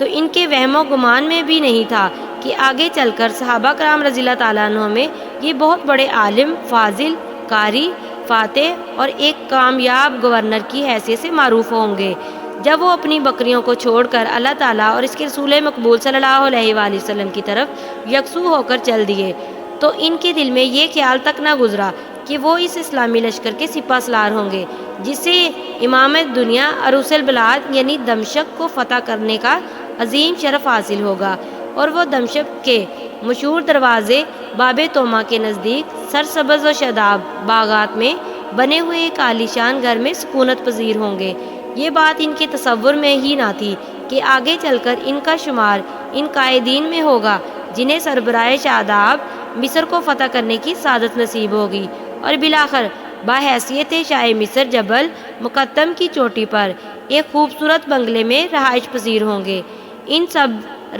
تو ان کے وہم و گمان میں بھی نہیں تھا کہ آگے چل کر صحابہ کرام رضی اللہ تعالیٰ عنہ میں یہ بہت بڑے عالم، فاضل، قاری، فاتح اور ایک کامیاب گورنر کی حیثیت سے معروف ہوں گے۔ جب وہ اپنی بکریوں کو چھوڑ کر اللہ تعالیٰ اور اس کے رسول مقبول صلی اللہ علیہ وآلہ وسلم کی طرف یکسو ہو کر چل دیے تو ان کے دل میں یہ خیال تک نہ گزرا کہ وہ اس اسلامی لشکر کے سپہ سالار ہوں گے جس سے امامت دنیا عروس البلاد یعنی دمشق کو فتح کرنے کا عظیم شرف حاصل ہوگا، اور وہ دمشق کے مشہور دروازے باب توما کے نزدیک سرسبز و شاداب باغات میں بنے ہوئے ایک عالیشان گھر میں سکونت پذیر ہوں گے۔ یہ بات ان کے تصور میں ہی نہ تھی کہ آگے چل کر ان کا شمار ان قائدین میں ہوگا جنہیں سربراہ شاداب مصر کو فتح کرنے کی سعادت نصیب ہوگی، اور بالآخر بحیثیت شاہ مصر جبل مقدم کی چوٹی پر ایک خوبصورت بنگلے میں رہائش پذیر ہوں گے۔ ان سب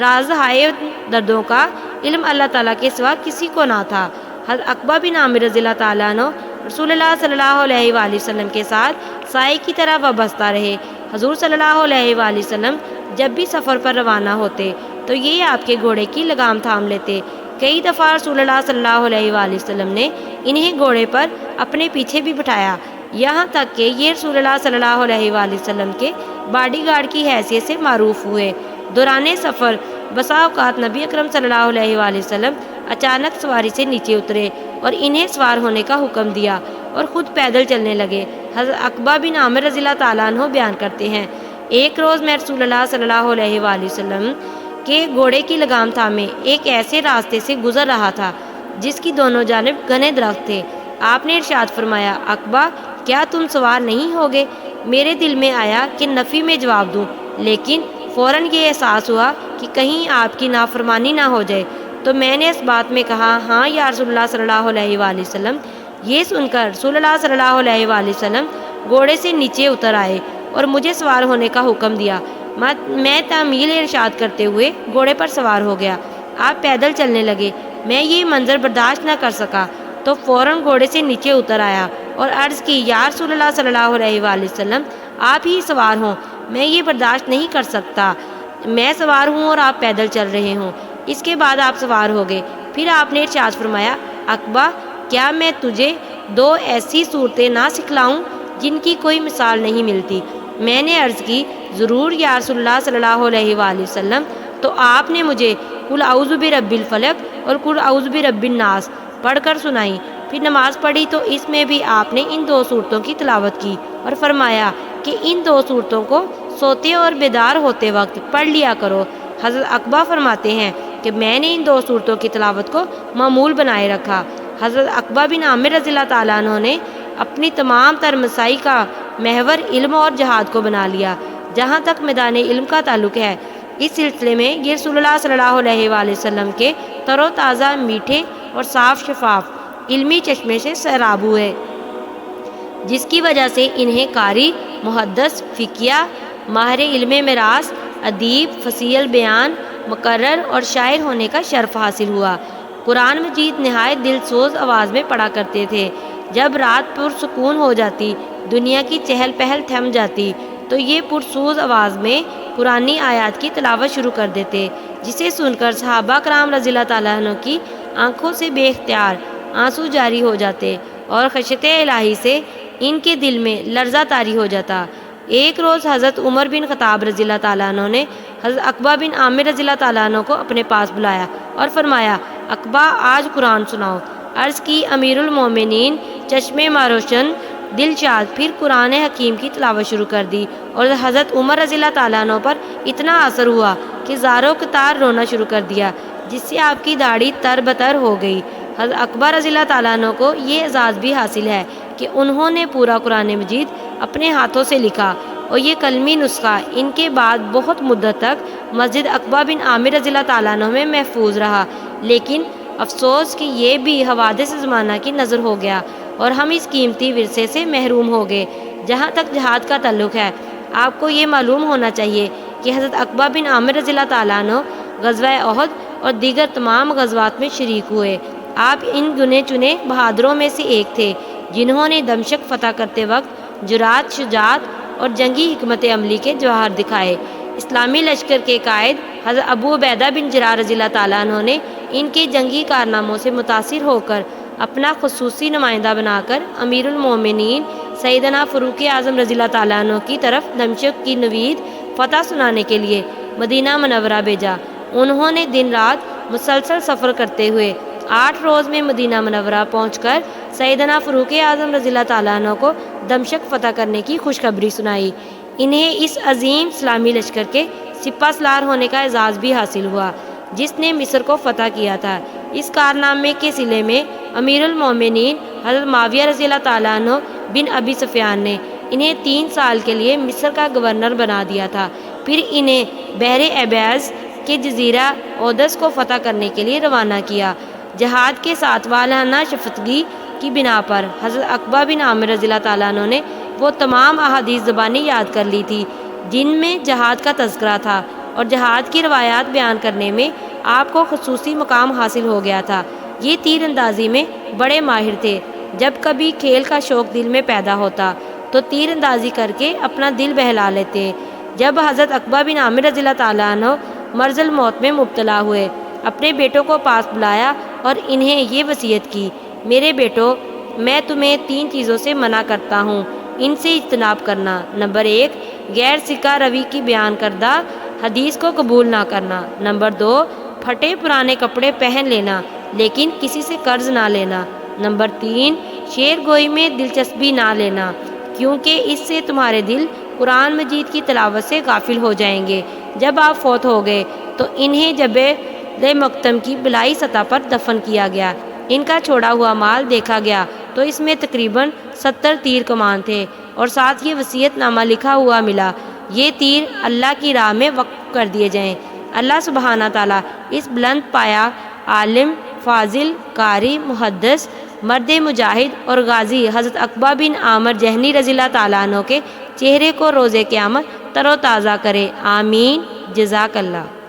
راز ہائے دردوں کا علم اللہ تعالیٰ کے سوا کسی کو نہ تھا۔ حضرت عقبہ بن عامر رضی اللہ تعالیٰ عنہ رسول اللہ صلی اللہ علیہ وآلہ وسلم کے ساتھ سائے کی طرح وابستہ رہے۔ حضور صلی اللہ علیہ وآلہ وسلم جب بھی سفر پر روانہ ہوتے تو یہ آپ کے گھوڑے کی لگام تھام لیتے۔ کئی دفعہ رسول اللہ صلی اللہ علیہ وآلہ وسلم نے انہیں گھوڑے پر اپنے پیچھے بھی بٹھایا، یہاں تک کہ یہ رسول اللہ صلی اللہ علیہ وآلہ وسلم کے باڈی گارڈ کی حیثیت سے معروف ہوئے۔ دوران سفر بسا اوقات نبی اکرم صلی اللہ علیہ وآلہ وسلم اچانک سواری سے نیچے اترے اور انہیں سوار ہونے کا حکم دیا اور خود پیدل چلنے لگے۔ حضرت عقبہ بن عامر رضی اللہ تعالیٰ عنہ بیان کرتے ہیں، ایک روز میں رسول اللہ صلی اللہ علیہ وآلہ وسلم کے گھوڑے کی لگام تھامے ایک ایسے راستے سے گزر رہا تھا جس کی دونوں جانب گھنے درخت تھے۔ آپ نے ارشاد فرمایا، عقبہ کیا تم سوار نہیں ہوگے؟ میرے دل میں آیا کہ نفی میں جواب دوں، لیکن فوراً یہ احساس ہوا کہ کہیں آپ کی نافرمانی نہ ہو جائے، تو میں نے اس بات میں کہا، ہاں یا رسول اللہ صلی اللہ علیہ وآلہ وسلم۔ یہ سن کر رسول اللہ صلی اللہ علیہ وآلہ وسلم گھوڑے سے نیچے اتر آئے اور مجھے سوار ہونے کا حکم دیا۔ میں تعمیل ارشاد کرتے ہوئے گھوڑے پر سوار ہو گیا۔ آپ پیدل چلنے لگے۔ میں یہ منظر برداشت نہ کر سکا تو فوراً گھوڑے سے نیچے اتر آیا اور عرض کی، یا رسول اللہ صلی اللہ علیہ وآلہ وسلم، آپ ہی سوار ہوں، میں یہ برداشت نہیں کر سکتا، میں سوار ہوں اور آپ پیدل چل رہے ہوں۔ اس کے بعد آپ سوار ہو گئے۔ پھر آپ نے ارشاد فرمایا، عقبہ کیا میں تجھے دو ایسی صورتیں نہ سکھلاؤں جن کی کوئی مثال نہیں ملتی؟ میں نے عرض کی، ضرور یا رسول اللہ صلی اللہ علیہ وآلہ وسلم۔ تو آپ نے مجھے قل اعوذ برب الفلق اور قل اعوذ برب الناس پڑھ کر سنائی۔ پھر نماز پڑھی تو اس میں بھی آپ نے ان دو صورتوں کی تلاوت کی اور فرمایا کہ ان دو صورتوں کو سوتے اور بیدار ہوتے وقت پڑھ لیا کرو۔ حضرت عقبہ فرماتے ہیں کہ میں نے ان دو صورتوں کی تلاوت کو معمول بنائے رکھا۔ حضرت عقبہ بن عامر رضی اللہ تعالیٰ عنہ نے اپنی تمام تر مسائی کا محور علم اور جہاد کو بنا لیا۔ جہاں تک میدان علم کا تعلق ہے، اس سلسلے میں یہ رسول اللہ صلی اللہ علیہ وآلہ وسلم کے تر و تازہ، میٹھے اور صاف شفاف علمی چشمے سے سیراب ہوئے، جس کی وجہ سے انہیں قاری، محدث، فقیہ، ماہر علم میراث، ادیب، فصیح البیان، مقرر اور شاعر ہونے کا شرف حاصل ہوا۔ قرآن مجید نہایت دل سوز آواز میں پڑھا کرتے تھے۔ جب رات پرسکون ہو جاتی، دنیا کی چہل پہل تھم جاتی، تو یہ پرسوز آواز میں قرآنی آیات کی تلاوت شروع کر دیتے، جسے سن کر صحابہ کرام رضی اللہ تعالیٰ عنہ کی آنکھوں سے بے اختیار آنسو جاری ہو جاتے اور خشیت الہی سے ان کے دل میں لرزہ طاری ہو جاتا۔ ایک روز حضرت عمر بن خطاب رضی اللہ تعالیٰ عنہ نے حضرت عقبہ بن عامر رضی اللہ تعالیٰ عنہ کو اپنے پاس بلایا اور فرمایا، عقبہ آج قرآن سناؤ۔ عرض کی، امیر المومنین چشمے ماروشن دل شاد پھر قرآن حکیم کی تلاوت شروع کر دی، اور حضرت عمر رضی اللہ تعالیٰ عنہ پر اتنا اثر ہوا کہ زاروں قطار رونا شروع کر دیا، جس سے آپ کی داڑھی تر بتر ہو گئی۔ حضرت عقبہ رضی اللہ تعالیٰ عنہ کو یہ اعزاز بھی حاصل ہے کہ انہوں نے پورا قرآن مجید اپنے ہاتھوں سے لکھا، اور یہ کلمی نسخہ ان کے بعد بہت مدت تک مسجد عقبہ بن عامر رضی اللہ تعالیٰ عنہ میں محفوظ رہا۔ لیکن افسوس کہ یہ بھی حوادث زمانہ کی نظر ہو گیا اور ہم اس قیمتی ورثے سے محروم ہو گئے۔ جہاں تک جہاد کا تعلق ہے، آپ کو یہ معلوم ہونا چاہیے کہ حضرت عقبہ بن عامر رضی اللہ تعالیٰ عنہ غزوہ احد اور دیگر تمام غزوات میں شریک ہوئے۔ آپ ان گنے چنے بہادروں میں سے ایک تھے جنہوں نے دمشق فتح کرتے وقت جرات، شجاعت اور جنگی حکمت عملی کے جواہر دکھائے۔ اسلامی لشکر کے قائد حضرت ابو عبیدہ بن جراح رضی اللہ تعالیٰ عنہ نے ان کے جنگی کارناموں سے متاثر ہو کر اپنا خصوصی نمائندہ بنا کر امیر المومنین سیدنا فاروق اعظم رضی اللہ تعالیٰ عنہ کی طرف دمشق کی نوید فتح سنانے کے لیے مدینہ منورہ بھیجا۔ انہوں نے دن رات مسلسل سفر کرتے ہوئے 8 روز میں مدینہ منورہ پہنچ کر سیدنا فاروق اعظم رضی اللہ تعالیٰ عنہ کو دمشق فتح کرنے کی خوشخبری سنائی۔ انہیں اس عظیم اسلامی لشکر کے سپہ سالار ہونے کا اعزاز بھی حاصل ہوا جس نے مصر کو فتح کیا تھا۔ اس کارنامے کے صلے میں امیر المومنین حضرت معاویہ رضی اللہ تعالیٰ عنہ بن ابی سفیان نے انہیں 3 سال کے لیے مصر کا گورنر بنا دیا تھا۔ پھر انہیں بحر ابیض کے جزیرہ اودس کو فتح کرنے کے لیے روانہ کیا۔ جہاد کے ساتھ والہانہ شفتگی کی بنا پر حضرت عقبہ بن عامر رضی اللہ تعالیٰ عنہ نے وہ تمام احادیث زبانی یاد کر لی تھی جن میں جہاد کا تذکرہ تھا، اور جہاد کی روایات بیان کرنے میں آپ کو خصوصی مقام حاصل ہو گیا تھا۔ یہ تیر اندازی میں بڑے ماہر تھے۔ جب کبھی کھیل کا شوق دل میں پیدا ہوتا تو تیر اندازی کر کے اپنا دل بہلا لیتے۔ جب حضرت عقبہ بن عامر رضی اللہ تعالیٰ عنہ مرض الموت میں مبتلا ہوئے، اپنے بیٹوں کو پاس بلایا اور انہیں یہ وصیت کی، میرے بیٹو، میں تمہیں 3 چیزوں سے منع کرتا ہوں، ان سے اجتناب کرنا۔ نمبر 1، غیر ثقہ روی کی بیان کردہ حدیث کو قبول نہ کرنا۔ نمبر 2، پھٹے پرانے کپڑے پہن لینا لیکن کسی سے قرض نہ لینا۔ نمبر 3، شعر گوئی میں دلچسپی نہ لینا کیونکہ اس سے تمہارے دل قرآن مجید کی تلاوت سے غافل ہو جائیں گے۔ جب آپ فوت ہو گئے تو انہیں جبل مقطم کی بلائی سطح پر دفن کیا گیا۔ ان کا چھوڑا ہوا مال دیکھا گیا تو اس میں تقریباً 70 تیر کمان تھے اور ساتھ یہ وصیت نامہ لکھا ہوا ملا، یہ تیر اللہ کی راہ میں وقف کر دیے جائیں۔ اللہ سبحانہ تعالیٰ اس بلند پایا عالم، فاضل، قاری، محدث، مرد مجاہد اور غازی حضرت عقبہ بن عامر جہنی رضی اللہ تعالیٰ عنہ کے چہرے کو روز قیامت تر و تازہ کرے، آمین۔ جزاک اللہ۔